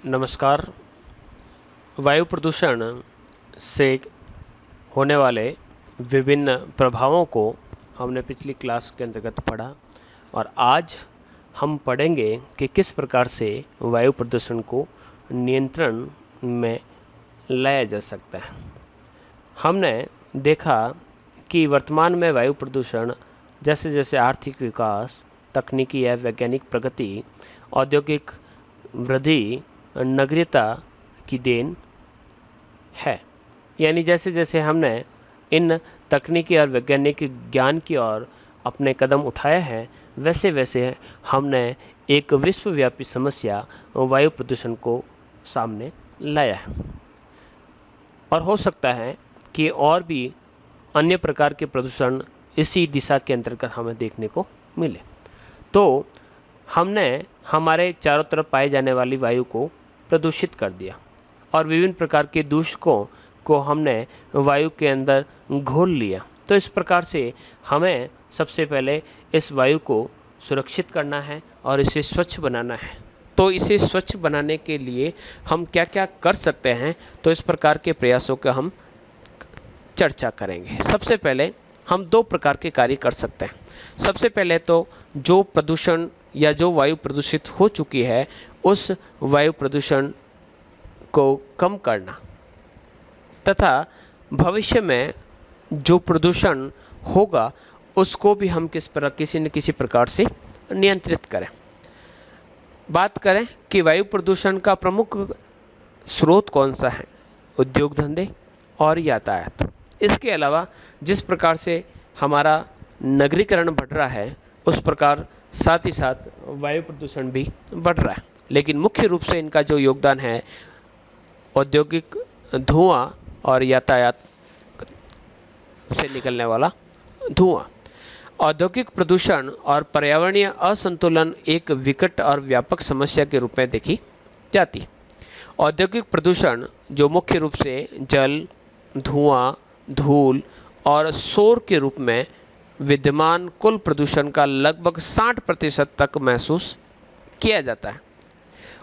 नमस्कार। वायु प्रदूषण से होने वाले विभिन्न प्रभावों को हमने पिछली क्लास के अंतर्गत पढ़ा और आज हम पढ़ेंगे कि किस प्रकार से वायु प्रदूषण को नियंत्रण में लाया जा सकता है। हमने देखा कि वर्तमान में वायु प्रदूषण जैसे जैसे आर्थिक विकास, तकनीकी या वैज्ञानिक प्रगति, औद्योगिक वृद्धि, नगरीयता की देन है। यानी जैसे जैसे हमने इन तकनीकी और वैज्ञानिक ज्ञान की ओर अपने कदम उठाए हैं, वैसे वैसे हमने एक विश्वव्यापी समस्या वायु प्रदूषण को सामने लाया है। और हो सकता है कि और भी अन्य प्रकार के प्रदूषण इसी दिशा के अंतर्गत हमें देखने को मिले। तो हमने हमारे चारों तरफ पाए जाने वाली वायु को प्रदूषित कर दिया और विभिन्न प्रकार के दूषकों को हमने वायु के अंदर घोल लिया। तो इस प्रकार से हमें सबसे पहले इस वायु को सुरक्षित करना है और इसे स्वच्छ बनाना है। तो इसे स्वच्छ बनाने के लिए हम क्या क्या कर सकते हैं, तो इस प्रकार के प्रयासों का हम चर्चा करेंगे। सबसे पहले हम दो प्रकार के कार्य कर सकते हैं। सबसे पहले तो जो प्रदूषण या जो वायु प्रदूषित हो चुकी है उस वायु प्रदूषण को कम करना, तथा भविष्य में जो प्रदूषण होगा उसको भी हम किसी न किसी प्रकार से नियंत्रित करें। बात करें कि वायु प्रदूषण का प्रमुख स्रोत कौन सा है, उद्योग धंधे और यातायात। इसके अलावा जिस प्रकार से हमारा नगरीकरण बढ़ रहा है उस प्रकार साथ ही साथ वायु प्रदूषण भी बढ़ रहा है, लेकिन मुख्य रूप से इनका जो योगदान है औद्योगिक धुआं और यातायात से निकलने वाला धुआं। औद्योगिक प्रदूषण और पर्यावरणीय असंतुलन एक विकट और व्यापक समस्या के रूप में देखी जाती है। औद्योगिक प्रदूषण जो मुख्य रूप से जल, धुआं, धूल और शोर के रूप में विद्यमान कुल प्रदूषण का लगभग 60% तक महसूस किया जाता है।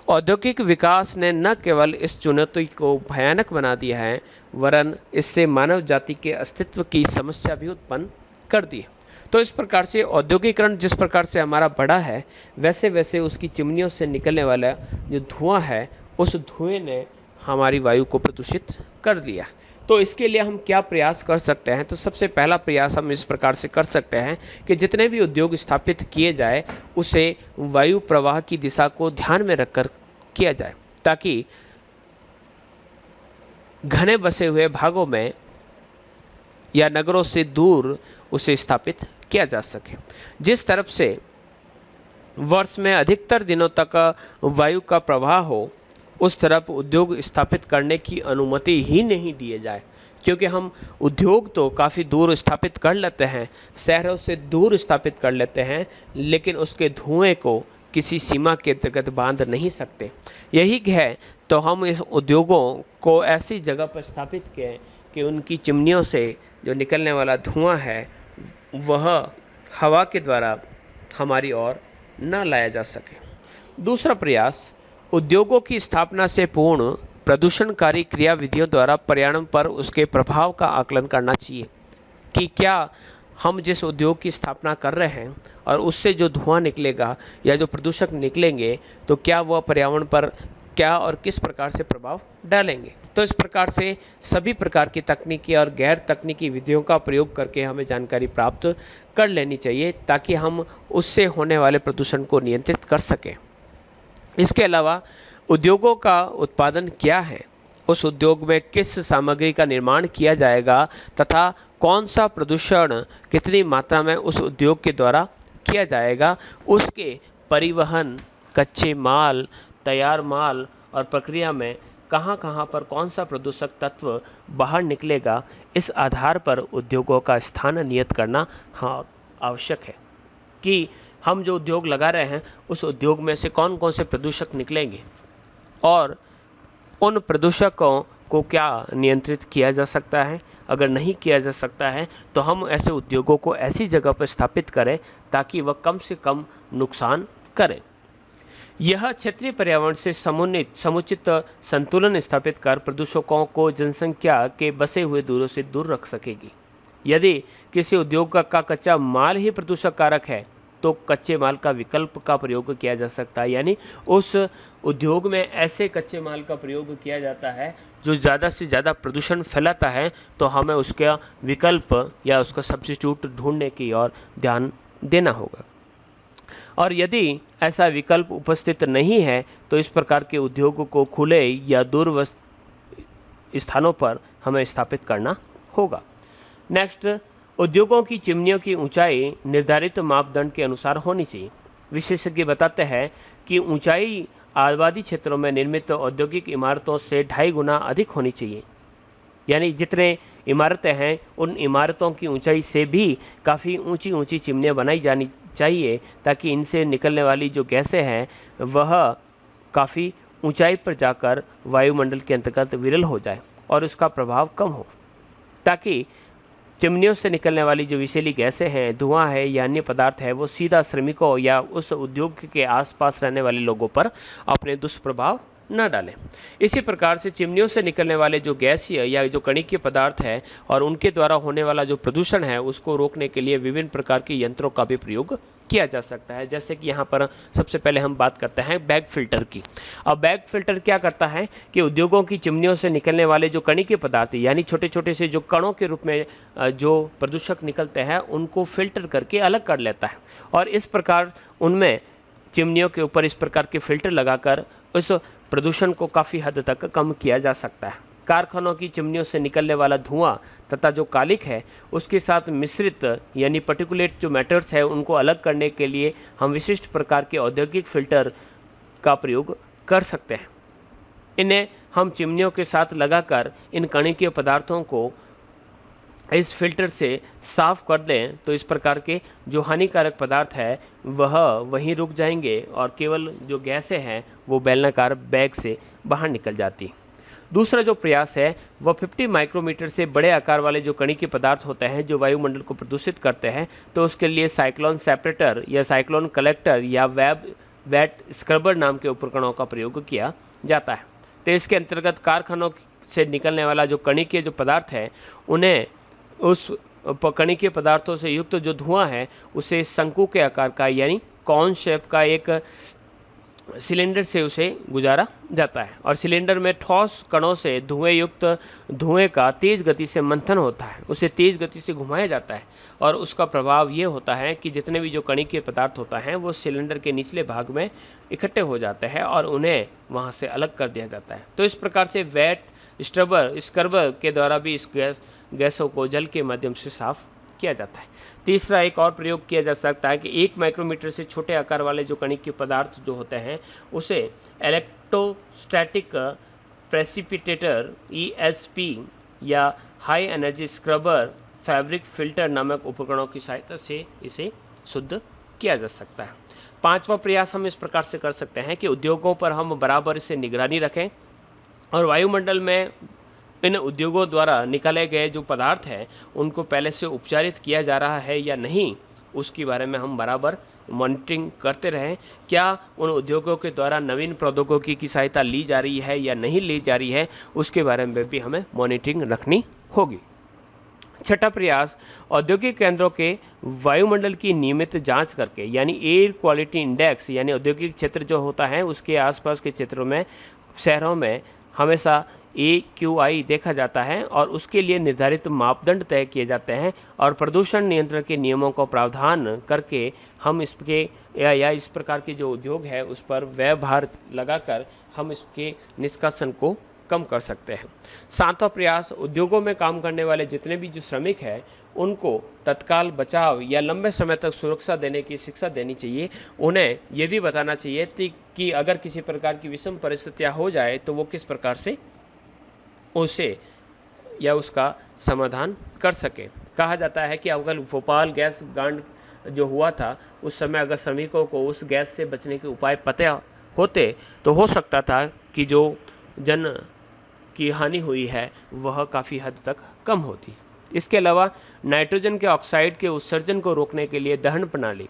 औद्योगिक विकास ने न केवल इस चुनौती को भयानक बना दिया है, वरन इससे मानव जाति के अस्तित्व की समस्या भी उत्पन्न कर दी है। तो इस प्रकार से औद्योगिकरण जिस प्रकार से हमारा बढ़ा है, वैसे वैसे उसकी चिमनियों से निकलने वाला जो धुआं है उस धुएं ने हमारी वायु को प्रदूषित कर दिया। तो इसके लिए हम क्या प्रयास कर सकते हैं, तो सबसे पहला प्रयास हम इस प्रकार से कर सकते हैं कि जितने भी उद्योग स्थापित किए जाए उसे वायु प्रवाह की दिशा को ध्यान में रखकर किया जाए, ताकि घने बसे हुए भागों में या नगरों से दूर उसे स्थापित किया जा सके। जिस तरफ से वर्ष में अधिकतर दिनों तक वायु का प्रवाह हो उस तरफ उद्योग स्थापित करने की अनुमति ही नहीं दिए जाए, क्योंकि हम उद्योग तो काफ़ी दूर स्थापित कर लेते हैं, शहरों से दूर स्थापित कर लेते हैं, लेकिन उसके धुएं को किसी सीमा के अंतर्गत बांध नहीं सकते। यही है तो हम इस उद्योगों को ऐसी जगह पर स्थापित करें कि उनकी चिमनियों से जो निकलने वाला धुआं है वह हवा के द्वारा हमारी ओर न लाया जा सके। दूसरा प्रयास, उद्योगों की स्थापना से पूर्ण प्रदूषणकारी क्रियाविधियों द्वारा पर्यावरण पर उसके प्रभाव का आकलन करना चाहिए कि क्या हम जिस उद्योग की स्थापना कर रहे हैं और उससे जो धुआं निकलेगा या जो प्रदूषक निकलेंगे तो क्या वह पर्यावरण पर क्या और किस प्रकार से प्रभाव डालेंगे। तो इस प्रकार से सभी प्रकार की तकनीकी और गैर तकनीकी विधियों का प्रयोग करके हमें जानकारी प्राप्त कर लेनी चाहिए, ताकि हम उससे होने वाले प्रदूषण को नियंत्रित कर सकें। इसके अलावा उद्योगों का उत्पादन क्या है, उस उद्योग में किस सामग्री का निर्माण किया जाएगा तथा कौन सा प्रदूषण कितनी मात्रा में उस उद्योग के द्वारा किया जाएगा, उसके परिवहन, कच्चे माल, तैयार माल और प्रक्रिया में कहाँ कहाँ पर कौन सा प्रदूषक तत्व बाहर निकलेगा, इस आधार पर उद्योगों का स्थान नियत करना आवश्यक है कि हम जो उद्योग लगा रहे हैं उस उद्योग में से कौन कौन से प्रदूषक निकलेंगे और उन प्रदूषकों को क्या नियंत्रित किया जा सकता है। अगर नहीं किया जा सकता है तो हम ऐसे उद्योगों को ऐसी जगह पर स्थापित करें ताकि वह कम से कम नुकसान करें। यह क्षेत्रीय पर्यावरण से समुचित संतुलन स्थापित कर प्रदूषकों को जनसंख्या के बसे हुए दूरों से दूर रख सकेगी। यदि किसी उद्योग का कच्चा माल ही प्रदूषक कारक है तो कच्चे माल का विकल्प का प्रयोग किया जा सकता है, यानी उस उद्योग में ऐसे कच्चे माल का प्रयोग किया जाता है जो ज़्यादा से ज़्यादा प्रदूषण फैलाता है, तो हमें उसका विकल्प या उसका सब्स्टिट्यूट ढूंढने की ओर ध्यान देना होगा। और यदि ऐसा विकल्प उपस्थित नहीं है तो इस प्रकार के उद्योग को खुले या दूर स्थानों पर हमें स्थापित करना होगा। नेक्स्ट, उद्योगों की चिमनियों की ऊंचाई निर्धारित मापदंड के अनुसार होनी चाहिए। विशेषज्ञ बताते हैं कि ऊंचाई आबादी क्षेत्रों में निर्मित औद्योगिक इमारतों से 2.5 गुना अधिक होनी चाहिए, यानी जितने इमारतें हैं उन इमारतों की ऊंचाई से भी काफ़ी ऊंची ऊंची चिमनियाँ बनाई जानी चाहिए, ताकि इनसे निकलने वाली जो गैसें हैं वह काफ़ी ऊंचाई पर जाकर वायुमंडल के अंतर्गत विरल हो जाए और उसका प्रभाव कम हो, ताकि चिमनियों से निकलने वाली जो विषैली गैसें हैं, धुआं है या अन्य पदार्थ है, वो सीधा श्रमिकों या उस उद्योग के आसपास रहने वाले लोगों पर अपने दुष्प्रभाव न डालें। इसी प्रकार से चिमनियों से निकलने वाले जो गैसीय या जो कणिकीय पदार्थ है और उनके द्वारा होने वाला जो प्रदूषण है उसको रोकने के लिए विभिन्न प्रकार के यंत्रों का भी प्रयोग किया जा सकता है। जैसे कि यहाँ पर सबसे पहले हम बात करते हैं बैग फिल्टर की। अब बैग फिल्टर क्या करता है कि उद्योगों की चिमनियों से निकलने वाले जो कणिकीय पदार्थ यानी छोटे छोटे से जो कणों के रूप में जो प्रदूषक निकलते हैं उनको फिल्टर करके अलग कर लेता है, और इस प्रकार उनमें चिमनियों के ऊपर इस प्रकार के फिल्टर लगाकर उस प्रदूषण को काफ़ी हद तक कम किया जा सकता है। कारखानों की चिमनियों से निकलने वाला धुआं तथा जो कालिक है उसके साथ मिश्रित यानी पर्टिकुलेट जो मैटर्स है उनको अलग करने के लिए हम विशिष्ट प्रकार के औद्योगिक फिल्टर का प्रयोग कर सकते हैं। इन्हें हम चिमनियों के साथ लगाकर इन कणिकीय पदार्थों को इस फिल्टर से साफ कर दें तो इस प्रकार के जो हानिकारक पदार्थ है वह वहीं रुक जाएंगे और केवल जो गैसें हैं वो बेलनाकार बैग से बाहर निकल जाती। दूसरा जो प्रयास है वह 50 माइक्रोमीटर से बड़े आकार वाले जो कणिकीय पदार्थ होते हैं जो वायुमंडल को प्रदूषित करते हैं, तो उसके लिए साइक्लोन सेपरेटर या साइक्लोन कलेक्टर या वेट स्क्रबर नाम के उपकरणों का प्रयोग किया जाता है। तो इसके अंतर्गत कारखानों से निकलने वाला जो कणिकीय जो पदार्थ है उन्हें उस कणिकीय पदार्थों से युक्त जो धुआं है उसे शंकु के आकार का यानी कॉन शेप का एक सिलेंडर से उसे गुजारा जाता है, और सिलेंडर में ठोस कणों से धुएं का तेज गति से मंथन होता है, उसे तेज गति से घुमाया जाता है, और उसका प्रभाव ये होता है कि जितने भी जो कणिकीय पदार्थ होता है वो सिलेंडर के निचले भाग में इकट्ठे हो जाते हैं और उन्हें वहाँ से अलग कर दिया जाता है। तो इस प्रकार से वेट स्क्रबर के द्वारा भी इस गैसों को जल के माध्यम से साफ किया जाता है। तीसरा एक और प्रयोग किया जा सकता है कि 1 माइक्रोमीटर से छोटे आकार वाले जो कणिकीय पदार्थ जो होते हैं उसे इलेक्ट्रोस्टैटिक प्रेसिपिटेटर ESP या high energy scrubber fabric filter नामक उपकरणों की सहायता से इसे शुद्ध किया जा सकता है। पांचवा प्रयास हम इस प्रकार से कर सकते हैं कि उद्योगों पर हम बराबर से निगरानी रखें और वायुमंडल में इन उद्योगों द्वारा निकाले गए जो पदार्थ हैं उनको पहले से उपचारित किया जा रहा है या नहीं उसके बारे में हम बराबर मॉनिटरिंग करते रहें। क्या उन उद्योगों के द्वारा नवीन प्रौद्योगिकी की सहायता ली जा रही है या नहीं ली जा रही है उसके बारे में भी हमें मॉनिटरिंग रखनी होगी। छठा प्रयास, औद्योगिक केंद्रों के वायुमंडल की नियमित जांच करके यानी एयर क्वालिटी इंडेक्स यानी औद्योगिक क्षेत्र जो होता है उसके आसपास के क्षेत्रों में शहरों में हमेशा AQI देखा जाता है और उसके लिए निर्धारित मापदंड तय किए जाते हैं, और प्रदूषण नियंत्रण के नियमों का प्रावधान करके हम इसके या इस प्रकार के जो उद्योग है उस पर व्यय भार लगाकर हम इसके निष्कासन को कम कर सकते हैं। सातवां प्रयास, उद्योगों में काम करने वाले जितने भी जो श्रमिक हैं उनको तत्काल बचाव या लंबे समय तक सुरक्षा देने की शिक्षा देनी चाहिए। उन्हें ये भी बताना चाहिए कि अगर किसी प्रकार की विषम परिस्थितियाँ हो जाए तो वो किस प्रकार से उसे या उसका समाधान कर सके। कहा जाता है कि अगर भोपाल गैस कांड जो हुआ था उस समय अगर श्रमिकों को उस गैस से बचने के उपाय पता होते तो हो सकता था कि जो जन की हानि हुई है वह काफ़ी हद तक कम होती। इसके अलावा नाइट्रोजन के ऑक्साइड के उत्सर्जन को रोकने के लिए दहन प्रणाली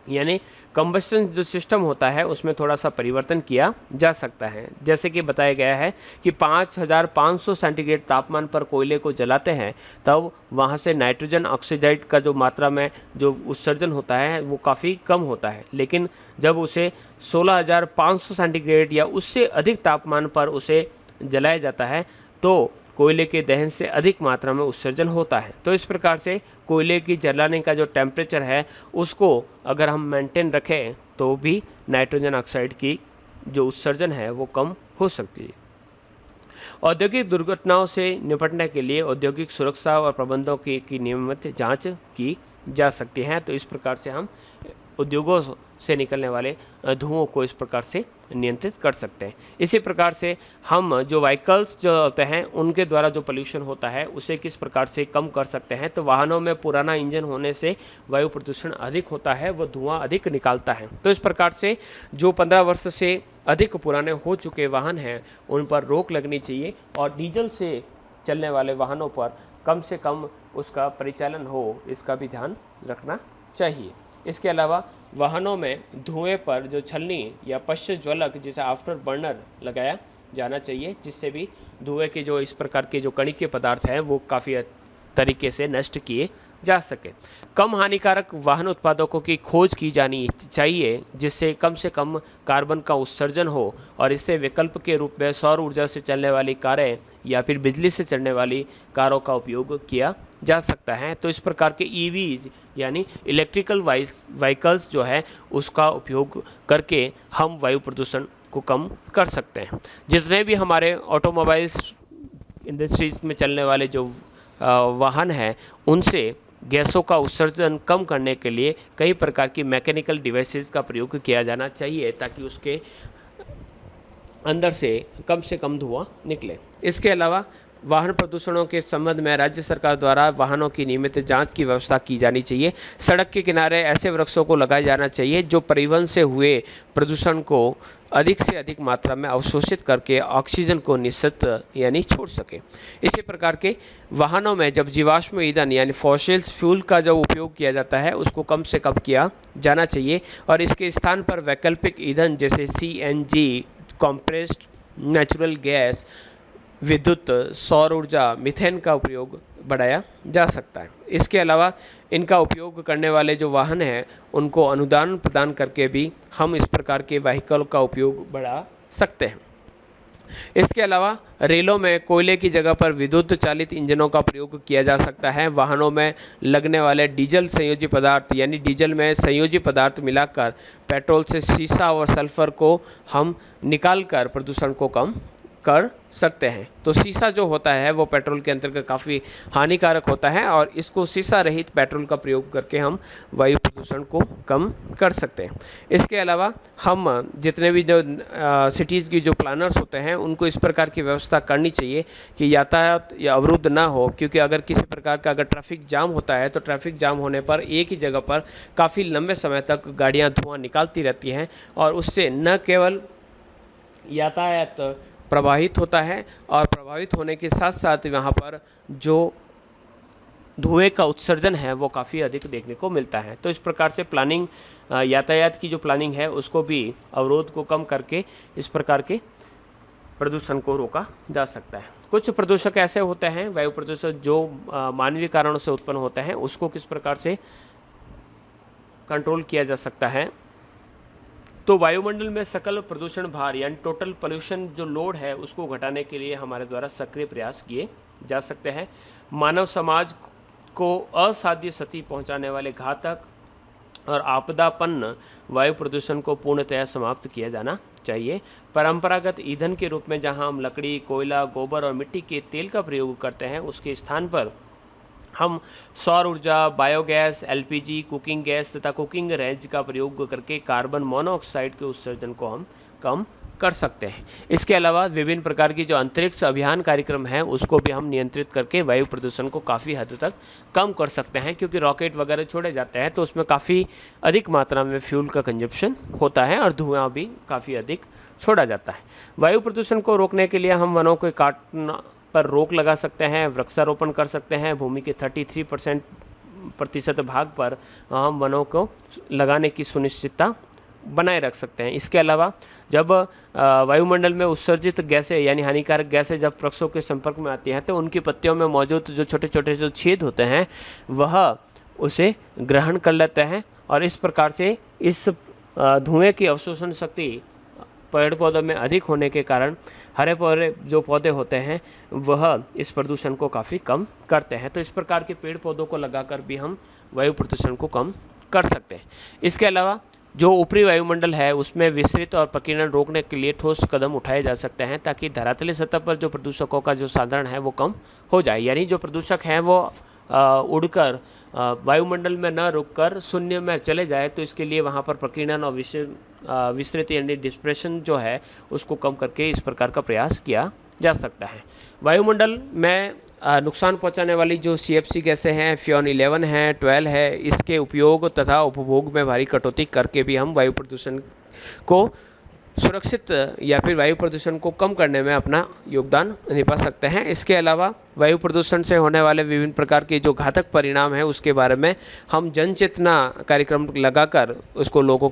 यानी कंबस्टन जो सिस्टम होता है उसमें थोड़ा सा परिवर्तन किया जा सकता है। जैसे कि बताया गया है कि 5500 सेंटीग्रेड तापमान पर कोयले को जलाते हैं तब वहाँ से नाइट्रोजन ऑक्सीडाइड का जो मात्रा में जो उत्सर्जन होता है वो काफ़ी कम होता है, लेकिन जब उसे 16500 सेंटीग्रेड या उससे अधिक तापमान पर उसे जलाया जाता है तो कोयले के दहन से अधिक मात्रा में उत्सर्जन होता है। तो इस प्रकार से कोयले की जलाने का जो टेम्परेचर है उसको अगर हम मेंटेन रखें तो भी नाइट्रोजन ऑक्साइड की जो उत्सर्जन है वो कम हो सकती है। औद्योगिक दुर्घटनाओं से निपटने के लिए औद्योगिक सुरक्षा और प्रबंधों की नियमित जांच की जा सकती है। तो इस प्रकार से हम उद्योगों से निकलने वाले धुओं को इस प्रकार से नियंत्रित कर सकते हैं। इसी प्रकार से हम जो व्हीकल्स जो होते हैं उनके द्वारा जो पोल्यूशन होता है उसे किस प्रकार से कम कर सकते हैं। तो वाहनों में पुराना इंजन होने से वायु प्रदूषण अधिक होता है, वो धुआं अधिक निकालता है। तो इस प्रकार से जो 15 वर्ष से अधिक पुराने हो चुके वाहन हैं उन पर रोक लगनी चाहिए और डीजल से चलने वाले वाहनों पर कम से कम उसका परिचालन हो, इसका भी ध्यान रखना चाहिए। इसके अलावा वाहनों में धुएं पर जो छलनी या पश्चात ज्वलक जिसे आफ्टर बर्नर लगाया जाना चाहिए, जिससे भी धुएं के जो इस प्रकार के जो कणिकीय पदार्थ हैं वो काफ़ी तरीके से नष्ट किए जा सके। कम हानिकारक वाहन उत्पादकों की खोज की जानी चाहिए जिससे कम से कम कार्बन का उत्सर्जन हो और इससे विकल्प के रूप में सौर ऊर्जा से चलने वाली कारें या फिर बिजली से चलने वाली कारों का उपयोग किया जा सकता है। तो इस प्रकार के ईवीज यानी इलेक्ट्रिकल व्हीकल्स जो है उसका उपयोग करके हम वायु प्रदूषण को कम कर सकते हैं। जितने भी हमारे ऑटोमोबाइल्स इंडस्ट्रीज में चलने वाले जो वाहन हैं उनसे गैसों का उत्सर्जन कम करने के लिए कई प्रकार की मैकेनिकल डिवाइसेस का प्रयोग किया जाना चाहिए ताकि उसके अंदर से कम धुआं निकले। इसके अलावा वाहन प्रदूषणों के संबंध में राज्य सरकार द्वारा वाहनों की नियमित जांच की व्यवस्था की जानी चाहिए। सड़क के किनारे ऐसे वृक्षों को लगाया जाना चाहिए जो परिवहन से हुए प्रदूषण को अधिक से अधिक मात्रा में अवशोषित करके ऑक्सीजन को निश्चित यानी छोड़ सके। इसी प्रकार के वाहनों में जब जीवाश्म ईंधन यानी फॉसिल्स फ्यूल का जो उपयोग किया जाता है उसको कम से कम किया जाना चाहिए और इसके स्थान पर वैकल्पिक ईंधन जैसे CNG, कॉम्प्रेस्ड नेचुरल गैस, विद्युत, सौर ऊर्जा, मीथेन का उपयोग बढ़ाया जा सकता है। इसके अलावा इनका उपयोग करने वाले जो वाहन हैं उनको अनुदान प्रदान करके भी हम इस प्रकार के व्हीकल का उपयोग बढ़ा सकते हैं। इसके अलावा रेलों में कोयले की जगह पर विद्युत चालित इंजनों का प्रयोग किया जा सकता है। वाहनों में लगने वाले डीजल संयोजी पदार्थ यानी डीजल में संयोजी पदार्थ मिलाकर पेट्रोल से सीसा और सल्फर को हम निकालकर प्रदूषण को कम कर सकते हैं। तो सीसा जो होता है वो पेट्रोल के अंतर्गत काफ़ी हानिकारक होता है और इसको सीसा रहित पेट्रोल का प्रयोग करके हम वायु प्रदूषण को कम कर सकते हैं। इसके अलावा हम जितने भी जो सिटीज़ की जो प्लानर्स होते हैं उनको इस प्रकार की व्यवस्था करनी चाहिए कि यातायात या अवरुद्ध ना हो, क्योंकि अगर किसी प्रकार का अगर ट्रैफिक जाम होता है तो ट्रैफिक जाम होने पर एक ही जगह पर काफ़ी लंबे समय तक गाड़ियाँ धुआं निकालती रहती हैं और उससे न केवल यातायात प्रभावित होता है और प्रभावित होने के साथ साथ वहाँ पर जो धुएं का उत्सर्जन है वो काफ़ी अधिक देखने को मिलता है। तो इस प्रकार से प्लानिंग यातायात की जो प्लानिंग है उसको भी अवरोध को कम करके इस प्रकार के प्रदूषण को रोका जा सकता है। कुछ प्रदूषक ऐसे होते हैं वायु प्रदूषण जो मानवीय कारणों से उत्पन्न होते हैं, उसको किस प्रकार से कंट्रोल किया जा सकता है। तो वायुमंडल में सकल प्रदूषण भार यानी टोटल पोल्यूशन जो लोड है उसको घटाने के लिए हमारे द्वारा सक्रिय प्रयास किए जा सकते हैं। मानव समाज को असाध्य क्षति पहुंचाने वाले घातक और आपदापन्न वायु प्रदूषण को पूर्णतया समाप्त किया जाना चाहिए। परंपरागत ईंधन के रूप में जहां हम लकड़ी, कोयला, गोबर और मिट्टी के तेल का प्रयोग करते हैं उसके स्थान पर हम सौर ऊर्जा, बायोगैस, LPG, कुकिंग गैस तथा कुकिंग रेंज का प्रयोग करके कार्बन मोनोऑक्साइड के उत्सर्जन को हम कम कर सकते हैं। इसके अलावा विभिन्न प्रकार की जो अंतरिक्ष अभियान कार्यक्रम है उसको भी हम नियंत्रित करके वायु प्रदूषण को काफ़ी हद तक कम कर सकते हैं, क्योंकि रॉकेट वगैरह छोड़े जाते हैं तो उसमें काफ़ी अधिक मात्रा में फ्यूल का कंजप्शन होता है और धुआं भी काफ़ी अधिक छोड़ा जाता है। वायु प्रदूषण को रोकने के लिए हम वनों को काटना पर रोक लगा सकते हैं, वृक्षारोपण कर सकते हैं, भूमि के 33% प्रतिशत भाग पर हम वनों को लगाने की सुनिश्चितता बनाए रख सकते हैं। इसके अलावा जब वायुमंडल में उत्सर्जित गैसें यानी हानिकारक गैसें जब वृक्षों के संपर्क में आती हैं तो उनकी पत्तियों में मौजूद जो छोटे छोटे जो छेद होते हैं वह उसे ग्रहण कर लेते हैं और इस प्रकार से इस धुएं की अवशोषण शक्ति पेड़ पौधों में अधिक होने के कारण हरे पौधे जो पौधे होते हैं वह इस प्रदूषण को काफ़ी कम करते हैं। तो इस प्रकार के पेड़ पौधों को लगाकर भी हम वायु प्रदूषण को कम कर सकते हैं। इसके अलावा जो ऊपरी वायुमंडल है उसमें विस्तृत और प्रकीर्णन रोकने के लिए ठोस कदम उठाए जा सकते हैं ताकि धरातलीय सतह पर जो प्रदूषकों का जो साधन है वो कम हो जाए, यानी जो प्रदूषक हैं वो उड़कर वायुमंडल में न रुककर शून्य में चले जाए। तो इसके लिए वहाँ पर प्रकीर्णन और विस्तृत यानी डिस्पर्शन जो है उसको कम करके इस प्रकार का प्रयास किया जा सकता है। वायुमंडल में नुकसान पहुंचाने वाली जो CFC गैसें हैं, फ्योन 11 है, 12 है, इसके उपयोग तथा उपभोग में भारी कटौती करके भी हम वायु प्रदूषण को सुरक्षित या फिर वायु प्रदूषण को कम करने में अपना योगदान निभा सकते हैं। इसके अलावा वायु प्रदूषण से होने वाले विभिन्न प्रकार के जो घातक परिणाम हैं उसके बारे में हम जन चेतना कार्यक्रम लगाकर उसको लोगों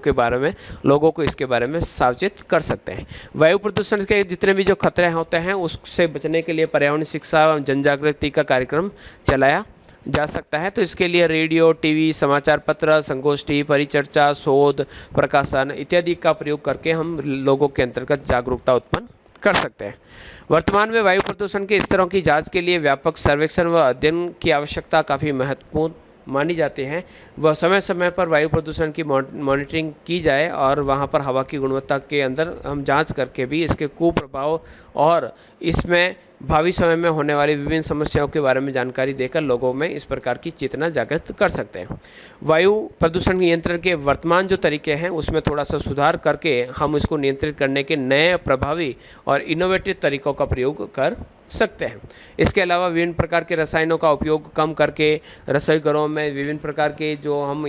को इसके बारे में सावचेत कर सकते हैं। वायु प्रदूषण के जितने भी जो खतरे होते हैं उससे बचने के लिए पर्यावरण शिक्षा और जन जागृति का कार्यक्रम चलाया जा सकता है। तो इसके लिए रेडियो, टीवी, समाचार पत्र, संगोष्ठी, परिचर्चा, शोध, प्रकाशन इत्यादि का प्रयोग करके हम लोगों के अंतर्गत जागरूकता उत्पन्न कर सकते हैं। वर्तमान में वायु प्रदूषण के स्तरों की जांच के लिए व्यापक सर्वेक्षण व अध्ययन की आवश्यकता काफ़ी महत्वपूर्ण मानी जाती है। वह समय समय पर वायु प्रदूषण की मॉनिटरिंग की जाए और वहाँ पर हवा की गुणवत्ता के अंदर हम जांच करके भी इसके कुप्रभाव और इसमें भावी समय में होने वाली विभिन्न समस्याओं के बारे में जानकारी देकर लोगों में इस प्रकार की चेतना जागृत कर सकते हैं। वायु प्रदूषण नियंत्रण के वर्तमान जो तरीके हैं उसमें थोड़ा सा सुधार करके हम इसको नियंत्रित करने के नए प्रभावी और इनोवेटिव तरीकों का प्रयोग कर सकते हैं। इसके अलावा विभिन्न प्रकार के रसायनों का उपयोग कम करके रसोई घरों में विभिन्न प्रकार के जो हम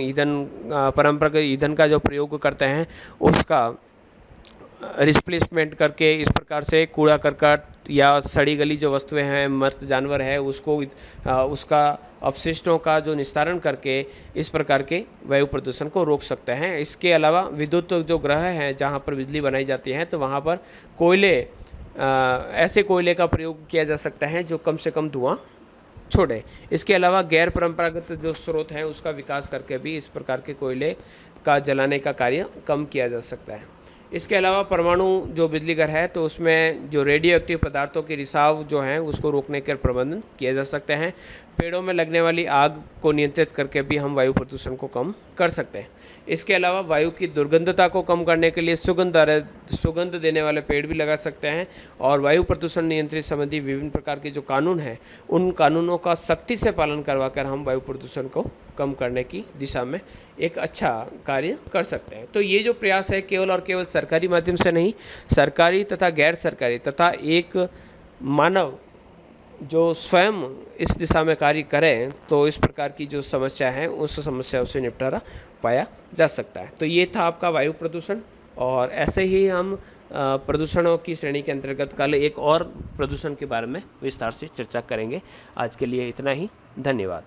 परंपरागत ईंधन का जो प्रयोग करते हैं उसका रिप्लेसमेंट करके इस प्रकार से कूड़ा करकट या सड़ी गली जो वस्तुएं हैं, मृत जानवर है, उसको उसका अपशिष्टों का जो निस्तारण करके इस प्रकार के वायु प्रदूषण को रोक सकते हैं। इसके अलावा विद्युत जो ग्रह हैं जहां पर बिजली बनाई जाती है तो वहां पर ऐसे कोयले का प्रयोग किया जा सकता है जो कम से कम धुआं छोड़े। इसके अलावा गैर परंपरागत जो स्रोत हैं उसका विकास करके भी इस प्रकार के कोयले का जलाने का कार्य कम किया जा सकता है। इसके अलावा परमाणु जो बिजली घर है तो उसमें जो रेडियो एक्टिव पदार्थों के रिसाव जो हैं उसको रोकने के प्रबंधन किए जा सकते हैं। पेड़ों में लगने वाली आग को नियंत्रित करके भी हम वायु प्रदूषण को कम कर सकते हैं। इसके अलावा वायु की दुर्गंधता को कम करने के लिए सुगंध देने वाले पेड़ भी लगा सकते हैं और वायु प्रदूषण नियंत्रित संबंधी विभिन्न प्रकार के जो कानून हैं उन कानूनों का सख्ती से पालन करवाकर हम वायु प्रदूषण को कम करने की दिशा में एक अच्छा कार्य कर सकते हैं। तो ये जो प्रयास है केवल और केवल सरकारी माध्यम से नहीं, सरकारी तथा गैर सरकारी तथा एक मानव जो स्वयं इस दिशा में कार्य करें तो इस प्रकार की जो समस्या है उस समस्याओं से निपटारा पाया जा सकता है। तो ये था आपका वायु प्रदूषण और ऐसे ही हम प्रदूषणों की श्रेणी के अंतर्गत कल एक और प्रदूषण के बारे में विस्तार से चर्चा करेंगे। आज के लिए इतना ही, धन्यवाद।